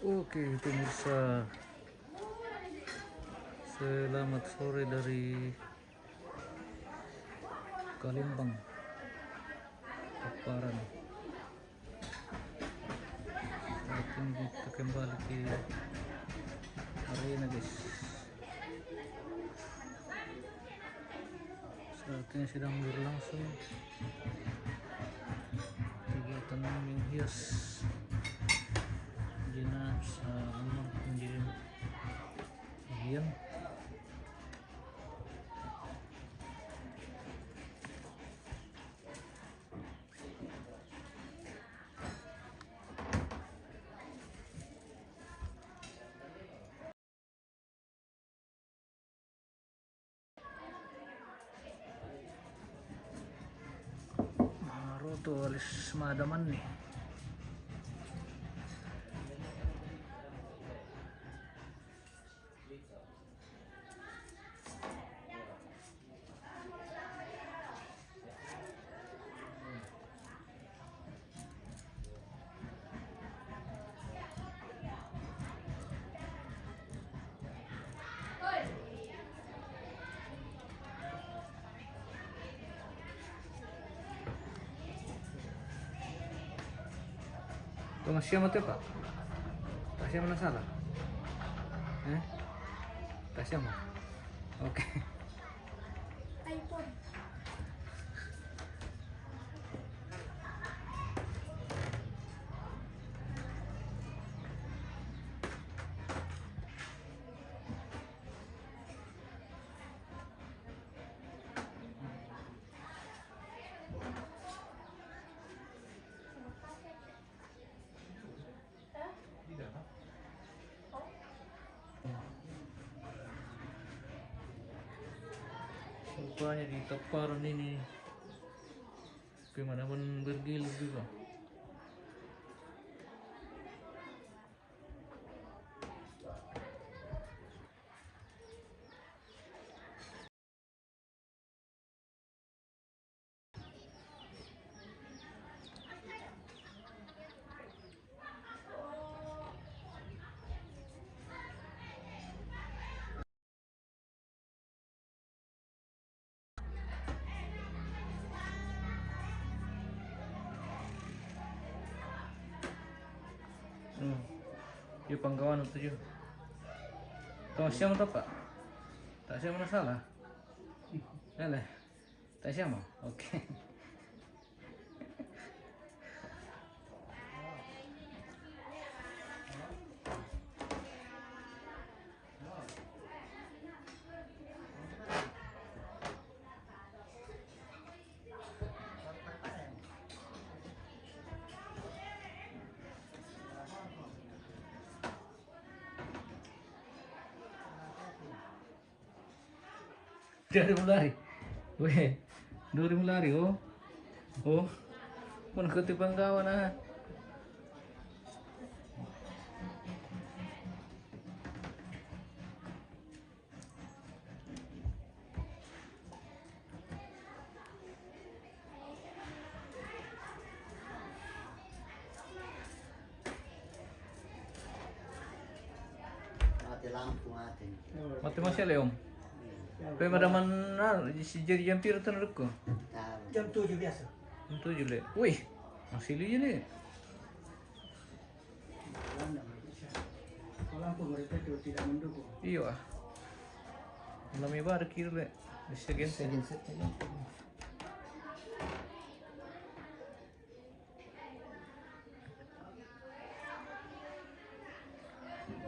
Oke pemirsa, selamat sore dari Kalimbang, Paparan. Saat ini kita kembali ke arena guys. Saat ini sedang berlangsung kegiatan menghias jenazah almarhum Jian. Baru tuh alis madaman nih. Tunggu siapa tuh Pak? Tasya mana salah? Tasya mau? Oke. iPhone. Rupanya di Paparan ini pemadaman bergilir juga. Di Pangkawan itu juga. Tahu siapa tuh Pak? Tak siapa mana salah? Yalah, tak siapa? Oke. Dari mulai, weh, dari mulai pun ketipan kawan ah. Mati lampu mati. Mati masih leom. Pemadaman si jadi jam pira tan reko. Jam 7 biasa. Itu jule. Wih, masih lu jule. Lampu mereka itu tidak mendukung. Iya. Lama bar kira le. Bisa genset.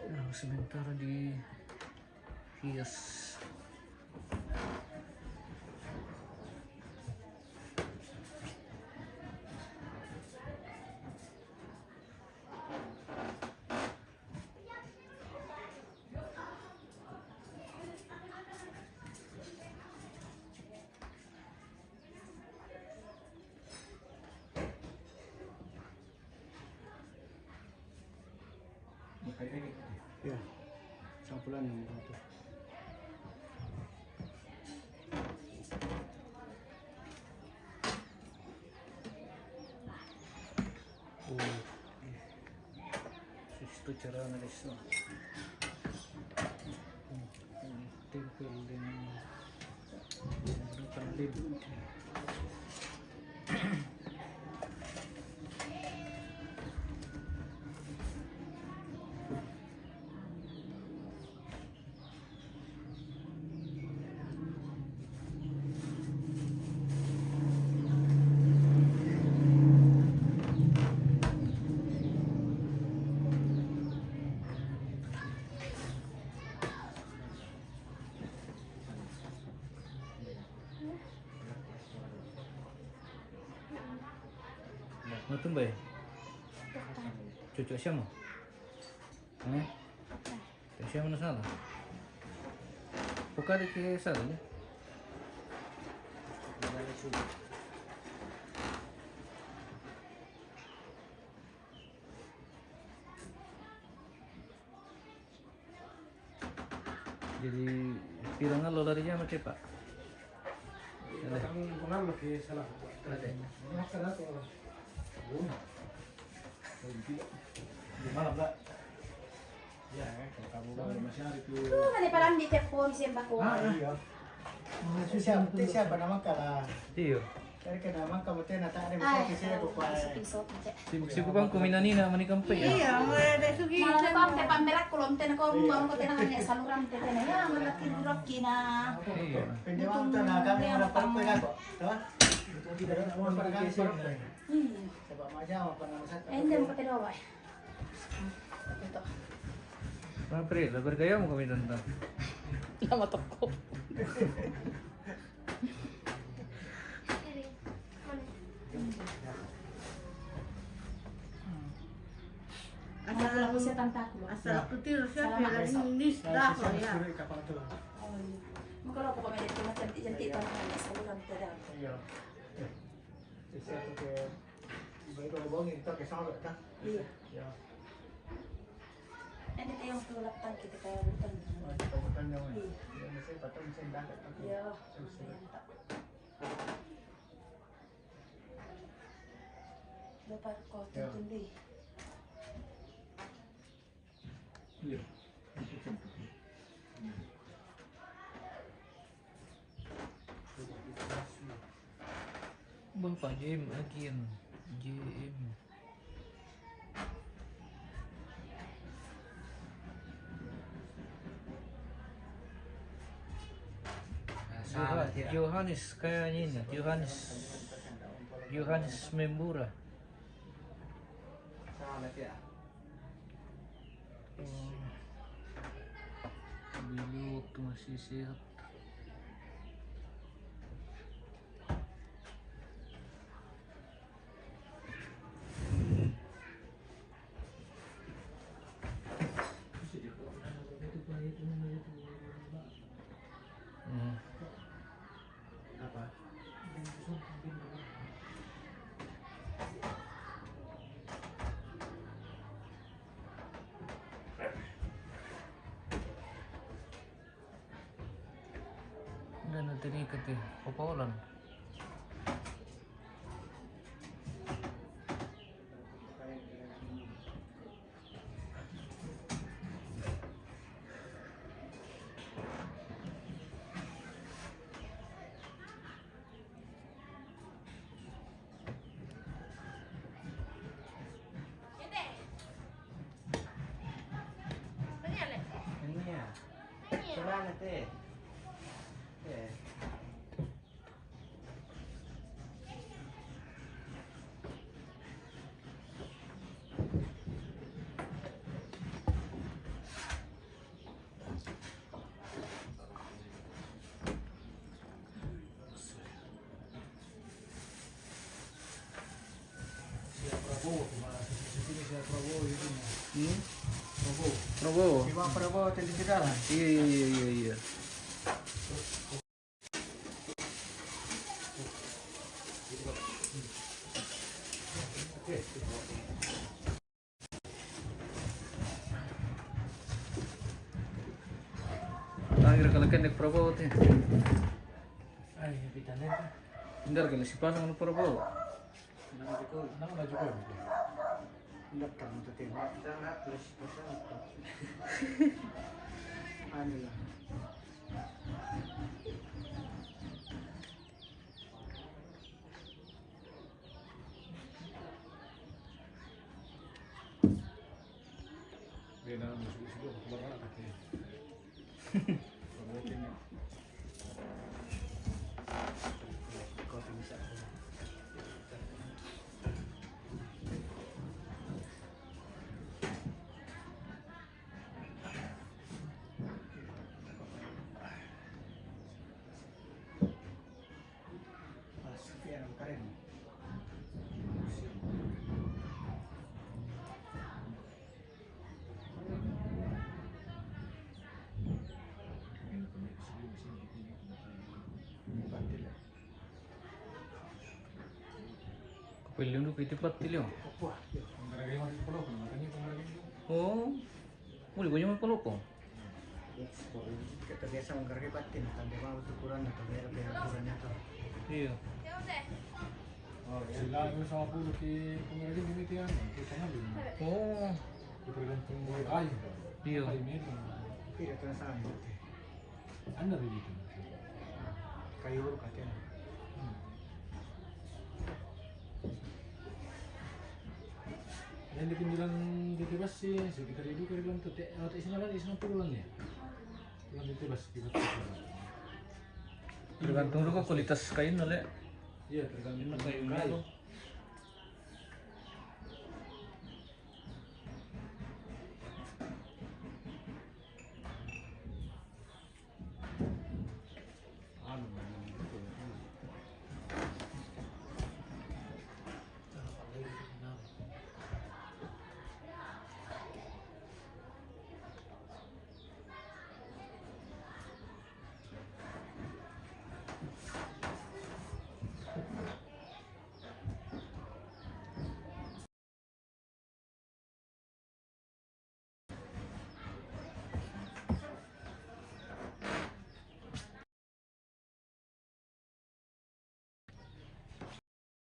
Nah, sementara di hias. Ya, campuran yang itu. Sto caranya adesso. Tempel dengan menggunakan lid. Mau tumbay? Cucu siapa? Siapa na salah? Buka di ke salah ya? Jadi pirangnya lo larinya sama Pak? Kamu pengaruh ke salah. Ada. Masalah tuh. Gimana, Mbak? Ya, kamu masih hari itu. Mana palang di telepon siapa ko? Iya. Siapa nama kala? Iyo. Kaya ka naman kamutin na tayo Ay, kasi ako pa. Sibuk-sibuk kan kuminanina manikam ya. Iya, ada sugi. Mana ko te pamberak ko lom te ko mo ko te nang ne saluran te ne ya malaki rocky na. Iya. Pwede mo ito na kami na parang ako. Diba? Tidak ada naman parang parang. Sebab macam apa nama saya? Ende mo ko te dawa. Ito. Pre, labar kaya mo kami tentang. Lama toko. Asal ko siya tantakulo. Asal aku tidur siapa Salamat. yang nulis dah kok ya. Kapal tu. Magkalo ko kami dito cantik-cantik ta na saluran te daw. Iya. Siapa ke baik kalau bohong itu ke sana kan? Iya. Ya. Ende tayong tulak tan kita kaya bukan. Kabutan yang ini. Ya mesti patut mesti dah. Iya. Dapat ko tutundi. Iya. Bapak JM again. JM. Johannes kayaknya ini. Johannes Membura. Salah ya. Dulu waktu masih sehat. Apa? Udah nanti ikat ya, popolan. Ini ya. Coba nanti. Ya. Prabowo. Iwa Prabowo tadi sudah lah. Iya. Terakhir kalau kan naik Prabowo tuh. Ay, kapitan itu. Bentar kalau si pasang Prabowo. Nama Jokowi. Daftar untuk tembak. Sangat terus bersama. Ano lang. Beda masuk-masuk ke belakang kaki. Mungkin ya. Kopi bisa ako. Sophia ng karin. Pilihan lu kita pati liyo. Opo. Penggaragay mo sa palo, makanya penggaragay mo. Oh, boleh gua nyaman peluk kok. Yes, kita biasa mengkarga batin. Tanda mau ukuran atau biar ukurannya to. Iya. Sila yung sa pulo ki penggaragay mo ito yan. Ito pangalan. Oh, Tergantung kayu. Iya. Kayu meron. Pero ito na sa amin. Ano rin dito? Kayo uro ka tiyan. Yan di pinjalan dito bas sih, sekitar itu kali lang tuh. Atau isang pulang ya. Pulang dito bas kita. tergantung juga kualitas kain nolnya. Iya, tergantung Ini kayu kayu. tuh.